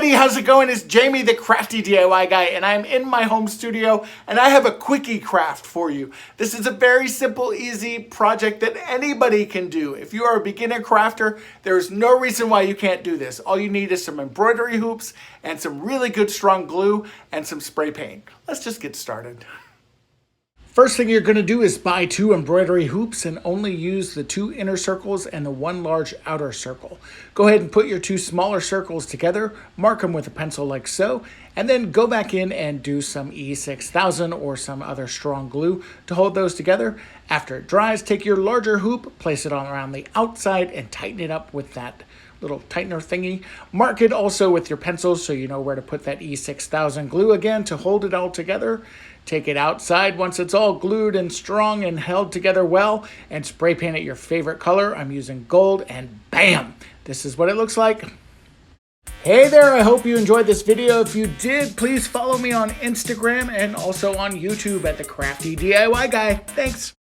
everybody, how's it going? It's Jamie, the crafty DIY guy, and I'm in my home studio and I have a quickie craft for you. This is a very simple, easy project that anybody can do. If you are a beginner crafter, there's no reason why you can't do this. All you need is some embroidery hoops and some really good strong glue and some spray paint. Let's just get started. First thing you're going to do is buy 2 embroidery hoops and only use the 2 inner circles and the 1 large outer circle. Go ahead and put your 2 smaller circles together, mark them with a pencil like so, and then go back in and do some E6000 or some other strong glue to hold those together. After it dries, take your larger hoop, place it on around the outside and tighten it up with that little tightener thingy. Mark it also with your pencil so you know where to put that E6000 glue again to hold it all together. Take it outside once it's all glued and strong and held together well, and spray paint it your favorite color. I'm using gold, and bam! This is what it looks like. Hey there, I hope you enjoyed this video. If you did, please follow me on Instagram and also on YouTube at The Crafty DIY Guy. Thanks.